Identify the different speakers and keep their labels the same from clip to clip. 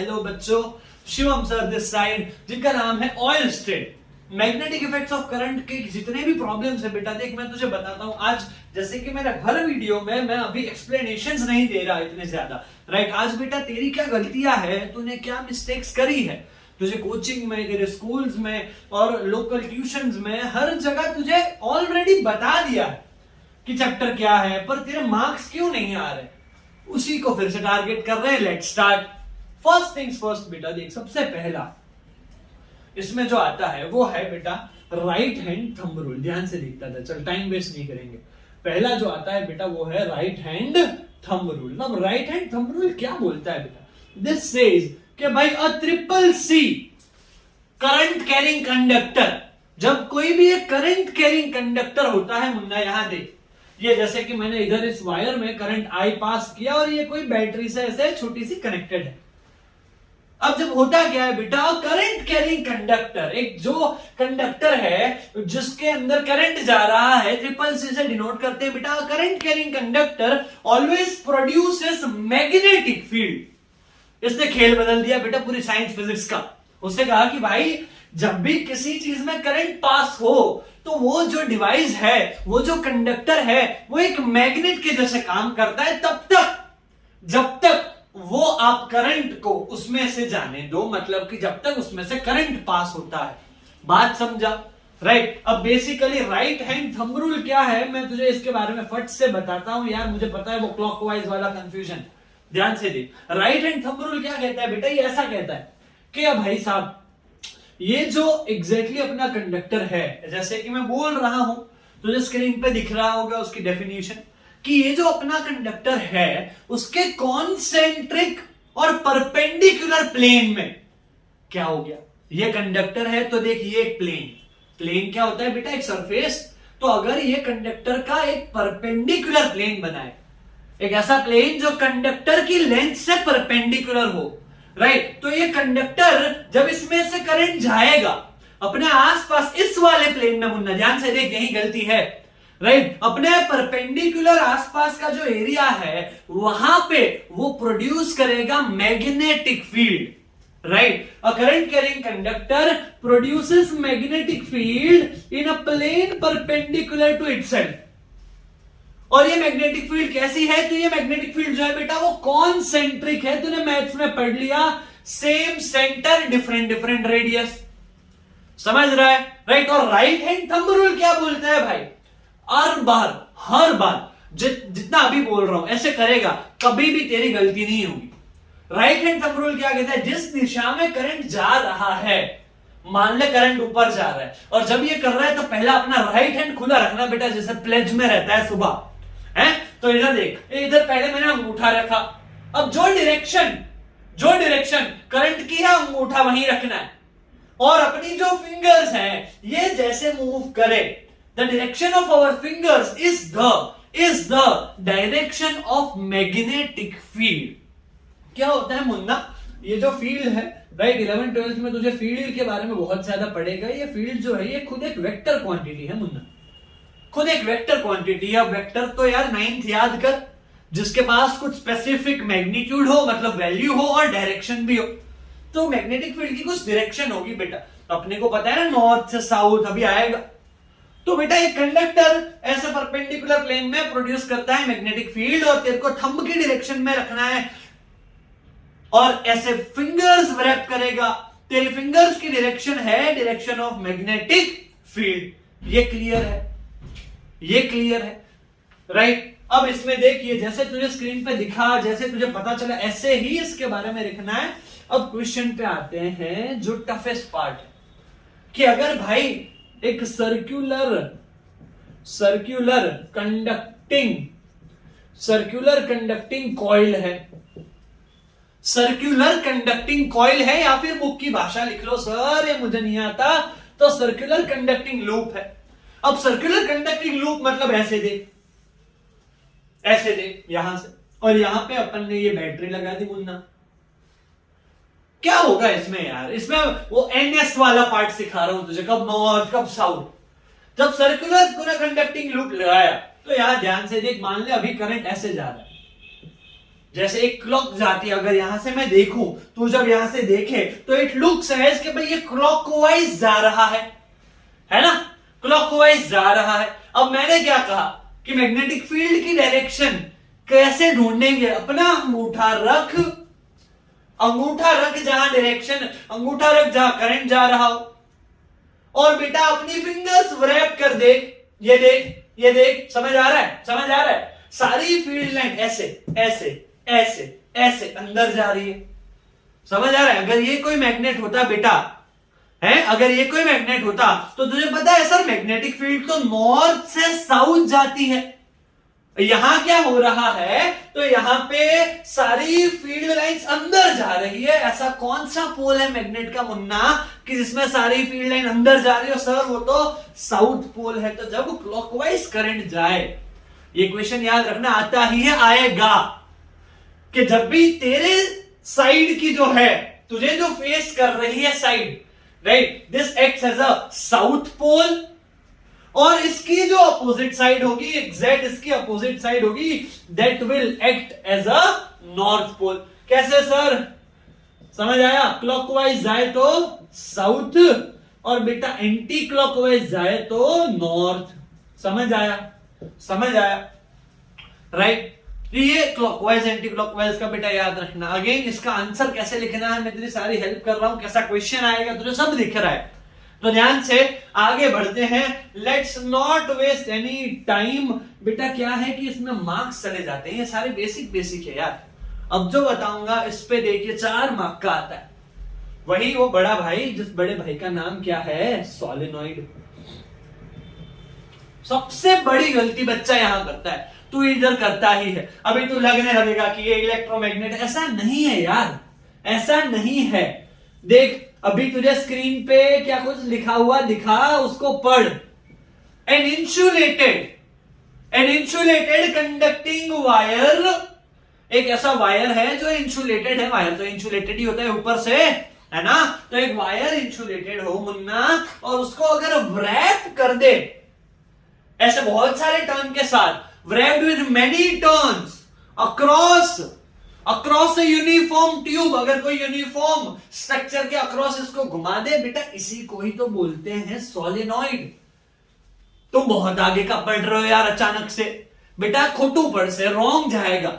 Speaker 1: Hello बच्चों, Shivam sir this side, जिनका नाम है oil state. Magnetic effects of current के जितने भी प्रॉब्लम्स है बेटा, देख मैं तुझे बताता हूं आज। जैसे कि मेरे हर वीडियो में मैं अभी एक्सप्लेनेशंस नहीं दे रहा इतने ज्यादा, राइट। आज बेटा तेरी क्या गलतियां है, तूने क्या मिस्टेक्स करी है, तुझे कोचिंग में, तेरे स्कूल्स में और लोकल ट्यूशंस में हर जगह तुझे ऑलरेडी बता दिया है कि चैप्टर क्या है, पर तेरे मार्क्स क्यों नहीं आ रहे, उसी को फिर से टारगेट कर रहे हैं। Let's start. First things first बेटा, देख सबसे पहला इसमें जो आता है वो है बेटा राइट हैंड थंब रूल। ध्यान से देखता था, चल टाइम वेस्ट नहीं करेंगे। पहला जो आता है बेटा वो है राइट हैंड थंब रूल। अब राइट हैंड थंब रूल क्या बोलता है बेटा? दिस सेज कि भाई a triple C current carrying conductor, जब कोई भी एक करंट कैरिंग कंडक्टर होता है मुन्ना, यहां देख, ये जैसे कि मैंने इधर इस वायर में करंट आई पास किया और ये कोई बैटरी से ऐसे छोटी सी कनेक्टेड है। अब जब होता क्या है बेटा, करंट कैरिंग कंडक्टर, एक जो कंडक्टर है जिसके अंदर करंट जा रहा है, ट्रिपल सी से डिनोट करते हैं बेटा। Current carrying conductor always produces magnetic field. इसने खेल बदल दिया बेटा पूरी साइंस फिजिक्स का। उसने कहा कि भाई जब भी किसी चीज में करंट पास हो तो वो जो डिवाइस है, वो जो कंडक्टर है, वो एक मैग्नेट के जैसे काम करता है तब तक जब तक वो आप करंट को उसमें से जाने दो, मतलब कि जब तक उसमें से करंट पास होता है। बात समझा, राइट। अब basically right hand thumb rule क्या है, मैं तुझे इसके बारे में फट से बताता हूं यार, मुझे पता है वो क्लॉकवाइज वाला कंफ्यूजन। ध्यान से देख, राइट हैंड थंब रूल क्या कहता है बेटा? ये ऐसा कहता है कि भाई साहब, ये जो एग्जैक्टली अपना कंडक्टर है, जैसे कि मैं बोल रहा हूं, तुझे स्क्रीन पे दिख रहा होगा उसकी डेफिनेशन, कि ये जो अपना कंडक्टर है उसके कॉन्सेंट्रिक और परपेंडिकुलर प्लेन में क्या हो गया, ये कंडक्टर है तो देख ये एक प्लेन क्या होता है बेटा? एक सरफेस। तो अगर ये कंडक्टर का एक परपेंडिकुलर प्लेन बनाए, एक ऐसा प्लेन जो कंडक्टर की लेंथ से परपेंडिकुलर हो, राइट, तो ये कंडक्टर जब इसमें से करंट जाएगा अपने आसपास इस वाले प्लेन में, मुन्ना ध्यान से देख, यही गलती है, राइट, अपने परपेंडिकुलर आसपास का जो एरिया है वहां पे वो प्रोड्यूस करेगा magnetic field, right. A current carrying conductor produces magnetic field in a plane perpendicular to itself. और ये मैग्नेटिक फील्ड कैसी है? तो ये मैग्नेटिक फील्ड जो है बेटा वो कॉन्सेंट्रिक है। तूने मैथ्स में पढ़ लिया, सेम सेंटर डिफरेंट रेडियस, समझ रहा है, राइट। और राइट हैंड थंब रूल क्या बोलता है भाई? हर बार जितना अभी बोल रहा हूं ऐसे करेगा, कभी भी तेरी गलती नहीं होगी। राइट हैंड थंब रूल क्या कहता है? जिस दिशा में करंट जा रहा है, मान ले करंट ऊपर जा रहा है, और जब ये कर रहा है तो पहला अपना राइट हैंड खुला रखना बेटा, जैसे प्लेज में रहता है सुबह, है। तो इधर देख, इधर पहले मैंने अंगूठा रखा। अब जो डायरेक्शन करंट की है अंगूठा वहीं रखना है, और अपनी जो फिंगर्स हैं ये जैसे मूव करे, the direction of our fingers is the direction of magnetic field. क्या होता है मुन्ना, ये जो फील्ड है, राइट, 11th-12th में तुझे फील्ड के बारे में बहुत ज्यादा पढ़ेगा। ये फील्ड जो है ये खुद एक वेक्टर क्वांटिटी है मुन्ना, खुद एक वेक्टर क्वांटिटी है। वेक्टर तो यार 9th याद कर, जिसके पास कुछ स्पेसिफिक मैग्नीट्यूड हो, मतलब वैल्यू हो, और डायरेक्शन भी हो। तो मैग्नेटिक फील्ड की कुछ डायरेक्शन होगी बेटा, अपने को पता है ना, नॉर्थ से साउथ अभी आएगा। तो बेटा एक कंडक्टर ऐसे परपेंडिकुलर प्लेन में प्रोड्यूस करता है मैग्नेटिक फील्ड, और तेरे को थंब की डायरेक्शन में रखना है और ऐसे फिंगर्स रैप करेगा। तेरी फिंगर्स की डायरेक्शन है डायरेक्शन ऑफ मैग्नेटिक फील्ड। ये क्लियर है, राइट। अब इसमें देखिए, जैसे तुझे स्क्रीन पे दिखा, जैसे तुझे पता चला, ऐसे ही इसके बारे में लिखना है। अब क्वेश्चन पे आते हैं जो टफेस्ट पार्ट है, कि अगर भाई एक सर्कुलर कंडक्टिंग कॉइल है, या फिर बुक की भाषा लिख लो सर, ये मुझे नहीं आता, तो सर्कुलर कंडक्टिंग लूप है। अब सर्कुलर कंडक्टिंग लूप मतलब ऐसे देख यहां से, और यहां पे अपन ने ये बैटरी लगा दी मुन्ना। क्या होगा इसमें यार? इसमें वो NS वाला पार्ट सिखा रहा हूं तुझे, कब नॉर्थ कब साउथ। जब सर्कुलर कंडक्टिंग लूप लगाया तो यहां ध्यान से देख, मान ले अभी करंट ऐसे जा रहा है, जैसे एक क्लॉक जाती है, अगर यहां से मैं देखूं, तो जब यहां से देखे तो इट लुक्स एज कि भाई ये क्लॉकवाइज जा रहा है ना, क्लॉकवाइज जा रहा है। अब मैंने क्या कहा कि मैग्नेटिक फील्ड की डायरेक्शन कैसे ढूंढेंगे, अपना अंगूठा रख जहां डायरेक्शन, अंगूठा रख जहां करंट जा रहा हो, और बेटा अपनी फिंगर्स रैप कर दे, ये देख, समझ आ रहा है, सारी फील्ड लाइन ऐसे ऐसे ऐसे ऐसे अंदर जा रही है, समझ आ रहा है। अगर ये कोई मैग्नेट होता बेटा है, अगर ये कोई मैग्नेट होता तो तुझे पता है सर मैग्नेटिक फील्ड तो नॉर्थ से साउथ जाती है, यहां क्या हो रहा है, तो यहां पे सारी फील्ड लाइंस अंदर जा रही है। ऐसा कौन सा पोल है मैग्नेट का मुन्ना कि जिसमें सारी फील्ड लाइन अंदर जा रही है, सर वो तो साउथ पोल है। तो जब क्लॉकवाइज करंट जाए, ये क्वेश्चन याद रखना आता ही है, आएगा कि जब भी तेरे साइड की जो है, तुझे जो फेस कर रही है side, right, this acts as a south pole, और इसकी जो अपोजिट साइड होगी, एग्जैक्ट इसकी अपोजिट साइड होगी, that will act as a north pole. कैसे सर, समझ आया? क्लॉकवाइज जाए तो साउथ, और बेटा एंटी क्लॉकवाइज जाए तो नॉर्थ। समझ आया, राइट। ये क्लॉकवाइज एंटी क्लॉकवाइज का बेटा याद रखना। अगेन इसका आंसर कैसे लिखना है, मैं तेरी सारी हेल्प कर रहा हूं, कैसा क्वेश्चन आएगा तुझे सब दिख रहा है, तो ध्यान से आगे बढ़ते हैं। Let's not waste any time. बेटा क्या है कि इसमें मार्क्स चले जाते हैं, ये सारे बेसिक है यार। अब जो बताऊंगा इस पे देखिए 4 मार्क का आता है, वही वो बड़ा भाई, जिस बड़े भाई का नाम क्या है, सोलेनॉइड। सबसे बड़ी गलती बच्चा यहां करता है, तू इधर करता ही है। अभी तू लगने लगेगा कि ये इलेक्ट्रोमैग्नेट, ऐसा नहीं है यार, ऐसा नहीं है। देख अभी तुझे स्क्रीन पे क्या कुछ लिखा हुआ दिखा, उसको पढ़। एन इंसुलेटेड कंडक्टिंग वायर, एक ऐसा वायर है जो इंसुलेटेड है। वायर तो इंसुलेटेड ही होता है ऊपर से, है ना। तो एक वायर इंसुलेटेड हो मुन्ना, और उसको अगर रैप कर दे ऐसे बहुत सारे टर्न के साथ, wrapped with many turns across a uniform tube, अगर कोई यूनिफॉर्म स्ट्रक्चर के अक्रॉस इसको घुमा दे, बेटा इसी को ही तो बोलते हैं सोलेनॉइड। तुम बहुत आगे का पढ़ रहे हो यार अचानक से, बेटा खोटू पढ़ से रॉन्ग जाएगा।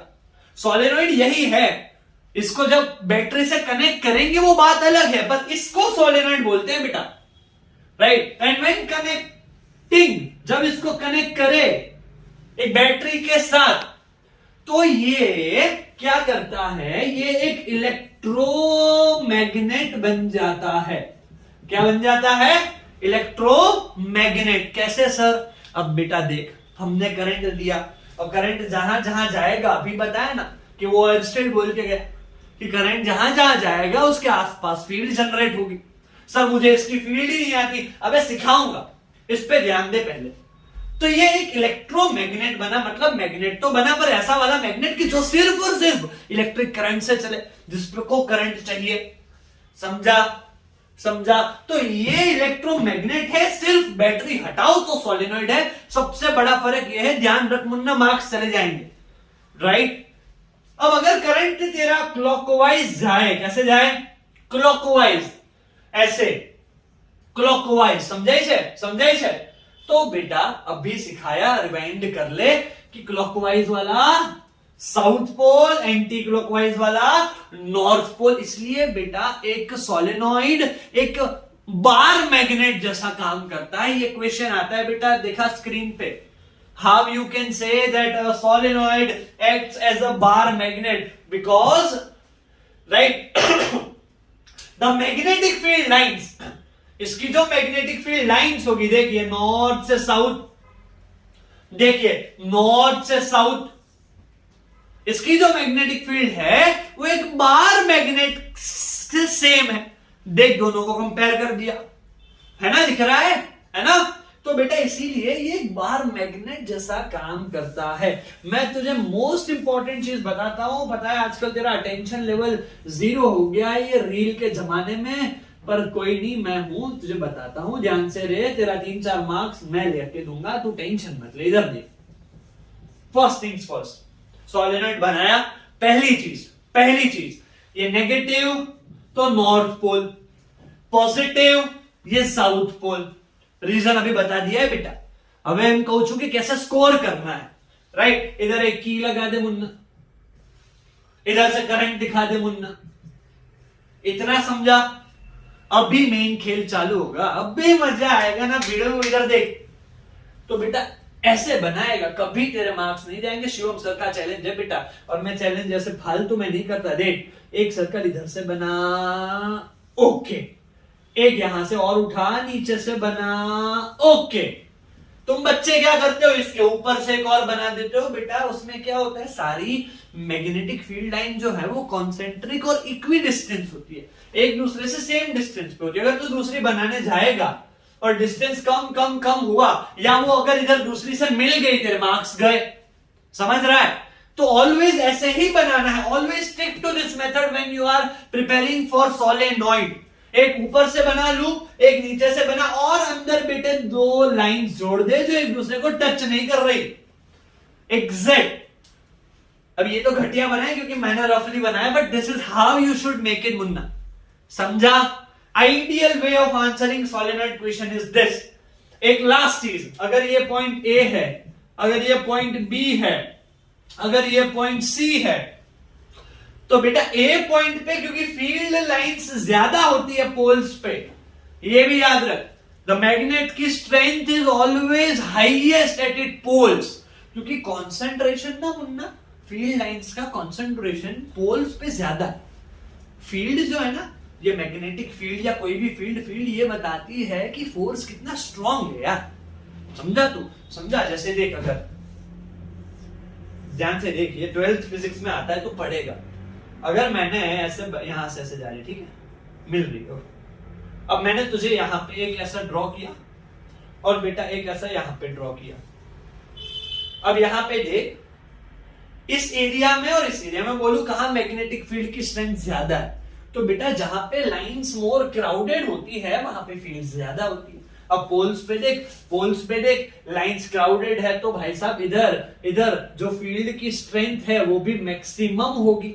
Speaker 1: सोलेनॉइड यही है, इसको जब बैटरी से कनेक्ट करेंगे वो बात अलग है, पर इसको सोलेनॉइड बोलते हैं बेटा, राइट। एंड व्हेन कनेक्टिंग, जब इसको कनेक्ट करे एक बैटरी के साथ, तो ये क्या करता है, ये एक इलेक्ट्रोमैग्नेट बन जाता है। क्या बन जाता है, इलेक्ट्रोमैग्नेट। कैसे सर? अब बेटा देख, हमने करंट दिया, और करंट जहां जहां जाएगा, अभी बताया ना कि वो आइंस्टाइन बोल के गया कि करंट जहां जहां जाएगा उसके आसपास फील्ड जनरेट होगी। सर मुझे इसकी फील्ड ही नहीं आती, अबे सिखाऊंगा, इस पे ध्यान दे पहले। तो ये एक इलेक्ट्रोमैग्नेट बना, मतलब मैग्नेट तो बना, पर ऐसा वाला मैग्नेट कि जो सिर्फ और सिर्फ इलेक्ट्रिक करंट से चले, जिसको करंट चाहिए। समझा? तो ये इलेक्ट्रोमैग्नेट है, सिर्फ बैटरी हटाओ तो सोलेनॉइड है। सबसे बड़ा फर्क ये है, ध्यान रख मुन्ना, मार्क्स चले जाएंगे, राइट। अब अगर करंट तेरा क्लॉकवाइज जाए, कैसे जाए, क्लॉकवाइज, ऐसे क्लॉकवाइज, समझाई छे। तो बेटा अभी सिखाया, रिवाइंड कर ले कि क्लॉकवाइज वाला साउथ पोल, एंटी क्लॉकवाइज वाला नॉर्थ पोल। इसलिए बेटा एक सोलेनॉइड एक बार मैग्नेट जैसा काम करता है। ये क्वेश्चन आता है बेटा, देखा स्क्रीन पे, how you can say that a solenoid acts as a bar magnet, because right the magnetic field lines, इसकी जो मैग्नेटिक फील्ड लाइंस होगी, देखिए नॉर्थ से साउथ, देखिए नॉर्थ से साउथ, इसकी जो मैग्नेटिक फील्ड है वो एक बार मैग्नेट से सेम है। देख दोनों को कंपेयर कर दिया, है ना, दिख रहा है ना। तो बेटा इसीलिए ये एक बार मैग्नेट जैसा काम करता है। मैं तुझे मोस्ट इंपॉर्टेंट चीज बताता हूं, पता है आजकल तेरा अटेंशन लेवल 0 हो गया है ये रील के जमाने में, पर कोई नहीं, मैं हूं, तुझे बताता हूं, ध्यान से रे। तेरा 3-4 मार्क्स मैं लेके दूंगा, तू टेंशन मत ले। इधर देख, फर्स्ट थिंग्स फर्स्ट, सोलेनॉइड बनाया, पहली चीज ये नेगेटिव तो नॉर्थ पोल, पॉजिटिव ये साउथ पोल। रीजन अभी बता दिया है बेटा। अब हम कहूं छू कि कैसे स्कोर करना है, राइट। इधर एक की लगा दे मुन्ना, इधर से करंट दिखा दे मुन्ना, इतना समझा। अभी मेन खेल चालू होगा, अभी मजा आएगा ना वीडियो। इधर देख, तो बेटा ऐसे बनाएगा, कभी तेरे मार्क्स नहीं जाएंगे। शिवम सर का चैलेंज है बेटा, और मैं चैलेंज जैसे फालतू में नहीं करता। देख, एक सर्कल इधर से बना, ओके, एक यहां से और उठा, नीचे से बना, ओके। तुम बच्चे क्या करते हो, इसके ऊपर से एक और बना देते हो बेटा। उसमें क्या होता है, सारी मैग्नेटिक फील्ड लाइन जो है वो कॉन्सेंट्रिक और इक्वी डिस्टेंस होती है, एक दूसरे से सेम डिस्टेंस पे होती है। अगर तू दूसरी बनाने जाएगा और डिस्टेंस कम कम कम हुआ, या वो अगर इधर दूसरी से मिल गई, तेरे मार्क्स गए। समझ रहा है? तो ऑलवेज ऐसे ही बनाना है। Always stick to this method when you are preparing for solenoid. एक ऊपर से बना लूप, एक नीचे से बना, और अंदर बेटे दो लाइंस जोड़ दे जो एक दूसरे को टच नहीं कर रही। एग्जैक्ट। अब ये तो घटिया बनाए क्योंकि मैंने रफली बनाया, but this is how you should make it Munna. समझा? Ideal way of answering solenoid question is this. एक लास्ट चीज, अगर ये पॉइंट ए है, अगर ये पॉइंट बी है, अगर ये पॉइंट सी है, तो बेटा ए पॉइंट पे क्योंकि फील्ड लाइंस ज्यादा होती है पोल्स पे, ये भी याद रख। द मैग्नेट की strength is always highest at it poles, क्योंकि कॉन्सेंट्रेशन ना मुन्ना, फील्ड लाइंस का कॉन्सेंट्रेशन पोल्स पे ज्यादा है। फील्ड जो है ना, ये मैग्नेटिक फील्ड या कोई भी फील्ड ये बताती है कि फोर्स कितना स्ट्रांग है यार। समझा तू? समझा? जैसे देख, अगर ध्यान से देख, ये 12th फिजिक्स में आता है, तो पढ़ेगा। अगर मैंने ऐसे यहां से ऐसे जा रही, ठीक है, मिल रही हो, अब मैंने तुझे यहां पे एक ऐसा ड्रॉ किया, और बेटा एक ऐसा यहां पे ड्रॉ किया। अब यहां पे देख, इस एरिया में और इस एरिया में बोलूं कहां मैग्नेटिक फील्ड की स्ट्रेंथ ज्यादा है, तो बेटा जहां पे लाइंस मोर क्राउडेड होती है वहां पे फील्ड ज्यादा होती है। अब पोल्स पे देख, लाइंस क्राउडेड है, तो भाई साहब इधर जो फील्ड की स्ट्रेंथ है वो भी मैक्सिमम होगी,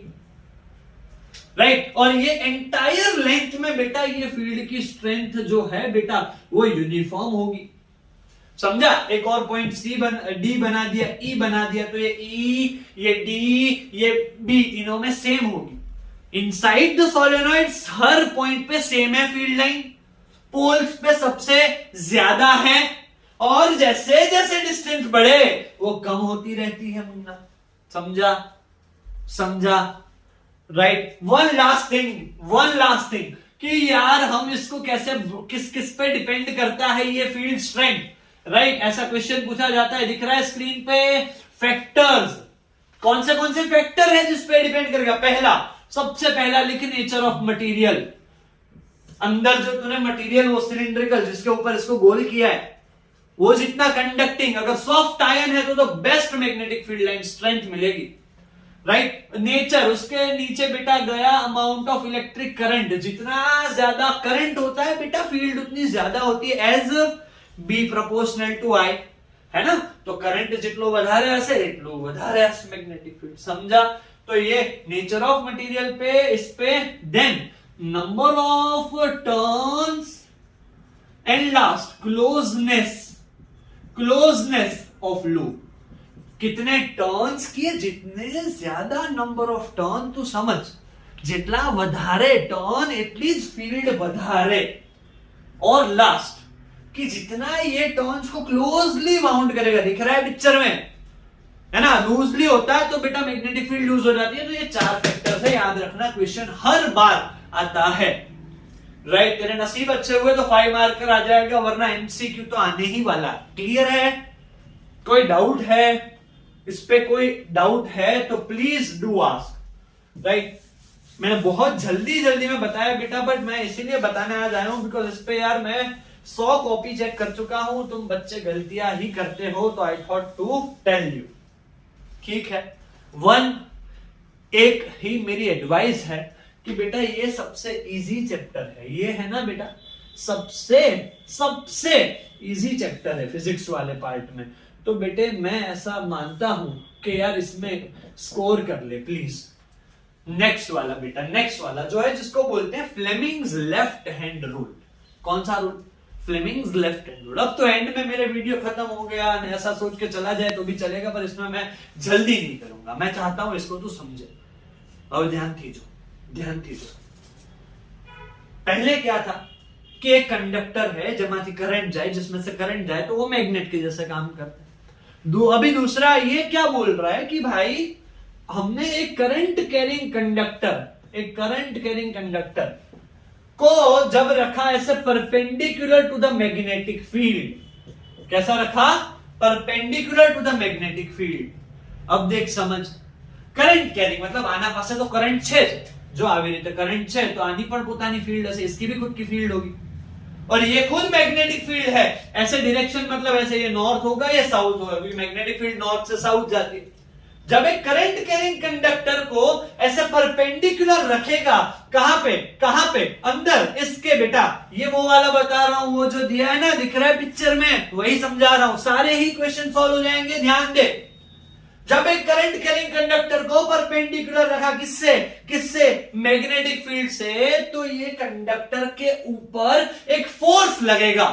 Speaker 1: राइट। और ये एंटायर लेंथ में बेटा ये फील्ड की स्ट्रेंथ जो है बेटा वो यूनिफॉर्म होगी। समझा? एक और पॉइंट डी बना दिया, ई बना दिया, तो ये ई, ये डी, ये बी, तीनों में सेम होगी। Inside the solenoids her point पे सेम है फील्ड लाइन, पोल्स पे सबसे ज्यादा है, और जैसे जैसे डिस्टेंस बढ़े वो कम होती रहती है मुन्ना। समझा? राइट। वन लास्ट थिंग कि यार हम इसको कैसे, किस पे डिपेंड करता है ये फील्ड स्ट्रेंथ, राइट। ऐसा क्वेश्चन पूछा जाता है, दिख रहा है स्क्रीन पे, फैक्टर्स। कौन से फैक्टर है जिस पे डिपेंड करेगा? सबसे पहला लिख, नेचर ऑफ मटेरियल। अंदर जो तूने मटेरियल वो सिलिंड्रिकल जिसके ऊपर इसको गोल किया है, वो जितना कंडक्टिंग, अगर सॉफ्ट आयन है तो best magnetic field line strength मिलेगी, राइट। नेचर, उसके नीचे बेटा गया अमाउंट ऑफ इलेक्ट्रिक करंट, जितना ज्यादा करंट होता है बेटा फील्ड उतनी ज्यादा होती है, एज बी प्रोपोर्शनल टू आई, है ना। तो करंट जितनो વધારે હશે એટલું વધારે હશે मैग्नेटिक फील्ड। समझा? तो ये नेचर ऑफ मटेरियल पे, इस पे, then number of turns, and last closeness of loop. कितने टर्न्स किए, जितने ज्यादा नंबर ऑफ टर्न तू समझ, जितना વધારે टर्न એટલી જ फील्ड વધારે, और लास्ट कि जितना ये टर्न्स को क्लोजली बाउंड करेगा, दिख रहा है पिक्चर में, है ना, लूजली होता है तो बेटा मैग्नेटिक फील्ड लूज हो जाती है। तो ये 4 फैक्टर है, याद रखना, क्वेश्चन हर बार आता है, राइट। तेरे नसीब अच्छे हुए तो 5 मार्कर आ जाएगा, वरना एमसीक्यू तो आने ही वाला। क्लियर है? कोई डाउट है इस पे? कोई डाउट है तो प्लीज डू आस्क, राइट। मैंने बहुत जल्दी में बताया बेटा, बट मैं इसीलिए बताने आज आया हूं बिकॉज इस पे यार मैं 100 कॉपी चेक कर चुका हूं। तुम बच्चे गलतियां ही करते हो, तो I thought to tell you, ठीक है। एक ही मेरी एडवाइस है कि बेटा ये सबसे इजी चैप्टर है, ये है ना बेटा सबसे इजी चैप्टर है फिजिक्स वाले पार्ट में। तो बेटे मैं ऐसा मानता हूं कि यार इसमें स्कोर कर ले प्लीज, नेक्स्ट वाला बेटा, नेक्स्ट वाला जो है जिसको बोलते हैं फ्लेमिंग्स लेफ्ट हैंड रूल। कौन सा rule? Fleming's left hand rule. अब तो एंड में मेरे वीडियो खत्म हो गया, ऐसा सोच के चला जाए तो भी चलेगा, पर इसमें मैं जल्दी नहीं करूंगा। मैं चाहता हूं इसको तू समझे और ध्यान दीजो। पहले क्या था कि एक कंडक्टर है, जमाती करंट जाए, जिसमें से करंट जाए तो वो मैग्नेट के जैसे काम करता है। अभी दूसरा ये क्या बोल रहा है कि भाई हमने एक करंट कैरिंग कंडक्टर को जब रखा ऐसे perpendicular to the magnetic field. कैसा रखा? Perpendicular to the magnetic field. अब देख समझ, करंट कैरिंग मतलब आना पासे तो करंट छे जो આવી રીતે કરંટ છે તો આની પણ પોતાની ફીલ્ડ હશે, इसकी भी खुद की फील्ड होगी, और ये खुद मैग्नेटिक फील्ड है। ऐसे डायरेक्शन मतलब ऐसे ये नॉर्थ होगा या साउथ होगा, मैग्नेटिक फील्ड नॉर्थ से साउथ जाती है। जब एक करंट कैरिंग कंडक्टर को ऐसे परपेंडिकुलर रखेगा, कहां पे? अंदर इसके बेटा, ये वो वाला बता रहा हूं, वो जो दिया है ना, दिख रहा है पिक्चर में, वही समझा रहा हूं। सारे ही क्वेश्चन सॉल्व हो जाएंगे, ध्यान दे। जब एक करंट कैरिंग कंडक्टर को परपेंडिकुलर रखा, किससे? मैग्नेटिक फील्ड से, तो ये कंडक्टर के ऊपर एक फोर्स लगेगा।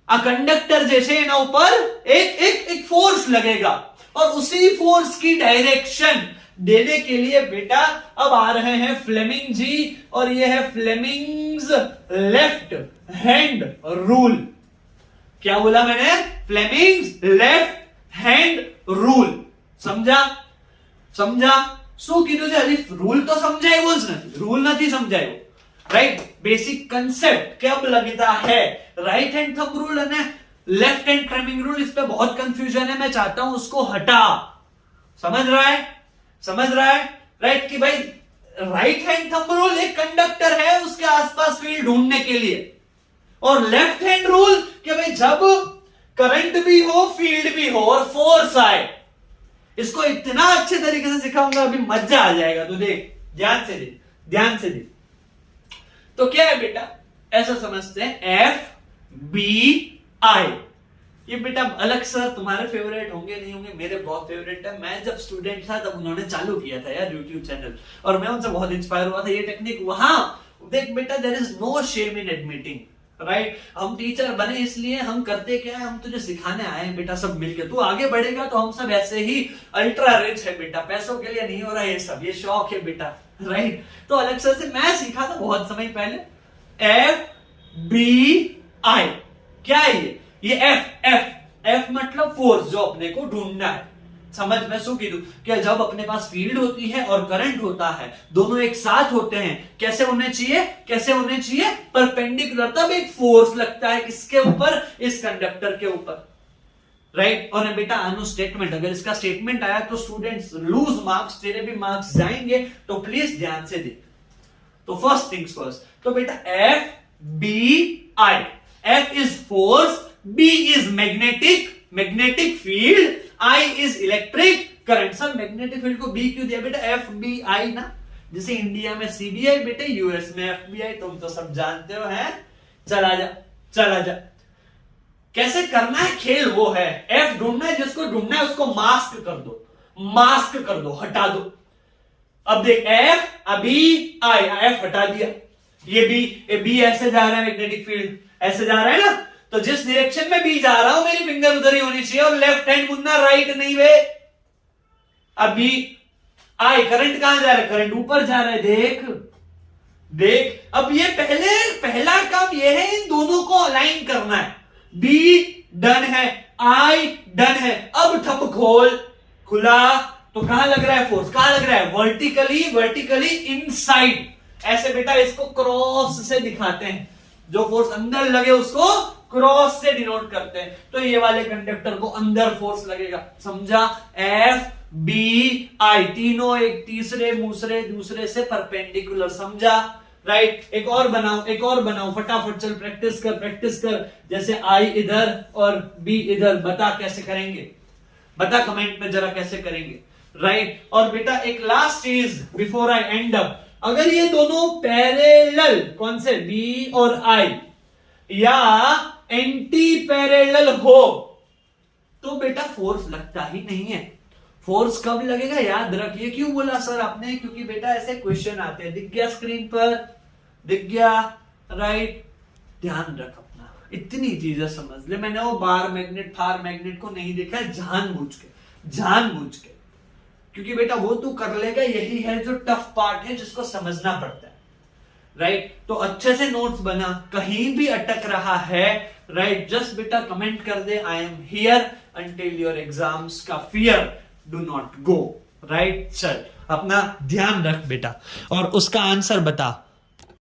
Speaker 1: कंडक्टर जैसे ना ऊपर एक फोर्स लगेगा, और उसी फोर्स की डायरेक्शन देने के लिए बेटा अब आ रहे हैं फ्लेमिंग जी, और ये है फ्लेमिंग्स लेफ्ट हैंड रूल। क्या बोला मैंने? Fleming's left hand rule. समझा? શું કીધું છે? હજી રૂલ તો સમજાયો જ નથી, રૂલ નથી સમજાયો, રાઈટ? બેસિક કન્सेप्ट कब लगता है। राइट हैंड थंब रूल और लेफ्ट हैंड ट्रिमिंग रूल, इस पे बहुत कंफ्यूजन है, मैं चाहता हूं उसको हटा। समझ रहा है? राइट कि भाई राइट हैंड थंब रूल एक कंडक्टर है, उसके आसपास फील्ड ढूंढने के लिए, और लेफ्ट हैंड रूल कि भाई जब करंट भी हो, फील्ड भी हो, और फोर्स आए। इसको इतना अच्छे तरीके से सिखाऊंगा, अभी मजा आ जाएगा। तो देख, ध्यान से दे। तो क्या है बेटा, ऐसा समझते हैं FBI। ये बेटा अलग सर तुम्हारे फेवरेट होंगे नहीं होंगे, मेरे बहुत फेवरेट है। मैं जब स्टूडेंट था तब उन्होंने चालू किया था यार यूट्यूब चैनल, और मैं उनसे बहुत इंस्पायर हुआ था। ये टेक्निक वहां देख बेटा, there is no shame in admitting, right? हम टीचर बने इसलिए, हम करते क्या है, हम तुझे सिखाने आए हैं बेटा, सब मिलके। तू आगे बढ़ेगा तो हम सब ऐसे ही अल्ट्रा रिच है बेटा, पैसों के लिए नहीं हो रहा ये सब, ये शौक है बेटा, राइट? तो अलेक्सा से मैं सीखा था बहुत समय पहले FBI। क्या है ये F मतलब फोर्स, जो अपने को ढूंढना है। समझ में शू कीधु कि जब अपने पास फील्ड होती है और करंट होता है, दोनों एक साथ होते हैं, कैसे होने चाहिए? परपेंडिकुलर। तब एक फोर्स लगता है किसके ऊपर? इस कंडक्टर के ऊपर, राइट? और बेटा अनु स्टेटमेंट, अगर इसका स्टेटमेंट आया तो स्टूडेंट्स लूज मार्क्स, तेरे भी मार्क्स जाएंगे, तो प्लीज ध्यान से दे। तो फर्स्ट थिंग्स फर्स्ट, तो बेटा FBI, F is force, B is magnetic field, I is electric current. Sir magnetic field को B क्यों दिया बेटा? FBI ना, जैसे इंडिया में CBI बेटे, यूएस में FBI, तुम तो सब जानते हो हैं। चला जा। कैसे करना है खेल वो है। F ढूंढना है, जिसको ढूंढना है उसको मास्क कर दो, हटा दो। अब देख F, अभी F हटा दिया, ये B ऐसे जा रहा है, मैग्नेटिक फील्ड ऐसे जा रहा है ना, तो जिस डायरेक्शन में B जा रहा हूं, मेरी फिंगर उधर ही होनी चाहिए, और लेफ्ट हैंड मुन्ना राइट नहीं वे। अभी करंट कहां जा रहा है? करंट ऊपर जा रहा है, देख। अब ये पहला काम ये है, इन दोनों को अलाइन करना है। B डन है, I डन है। अब थंब खुला, तो कहां लग रहा है फोर्स? कहां लग रहा है? Vertically inside. ऐसे बेटा इसको क्रॉस से दिखाते हैं, जो फोर्स अंदर लगे उसको क्रॉस से डिनोट करते हैं। तो ये वाले कंडक्टर को अंदर फोर्स लगेगा, समझा? FBI, तीनों एक दूसरे से परपेंडिकुलर, समझा? राइट? एक और बनाओ, फटाफट चल, प्रैक्टिस कर। जैसे I इधर और B इधर, बता कैसे करेंगे? बता कमेंट में जरा कैसे करेंगे, राइट? और बेटा एक लास्ट चीज बिफोर आई एंड अप, अगर ये दोनों पैरेलल, कौन से? B और I, या एंटी पैरेलल हो, तो बेटा फोर्स लगता ही नहीं है। फोर्स कब लगेगा याद रख। ये क्यों बोला सर आपने, क्योंकि बेटा ऐसे क्वेश्चन आते हैं। दिख गया स्क्रीन पर, दिख गया, राइट। ध्यान रख अपना, इतनी चीजें समझ ले। मैंने वो बार मैग्नेट फार मैग्नेट को नहीं देखा है, जानबूझ के, क्योंकि बेटा वो तू कर लेगा, यही है जो टफ पार्ट है जिसको समझना पड़ता है, राइट। तो अच्छे से नोट्स बना, कहीं भी अटक रहा है, राइट, जस्ट बेटा कमेंट कर दे I am here until your exams का fear do not go, right. चल अपना ध्यान रख बेटा और उसका आंसर बता।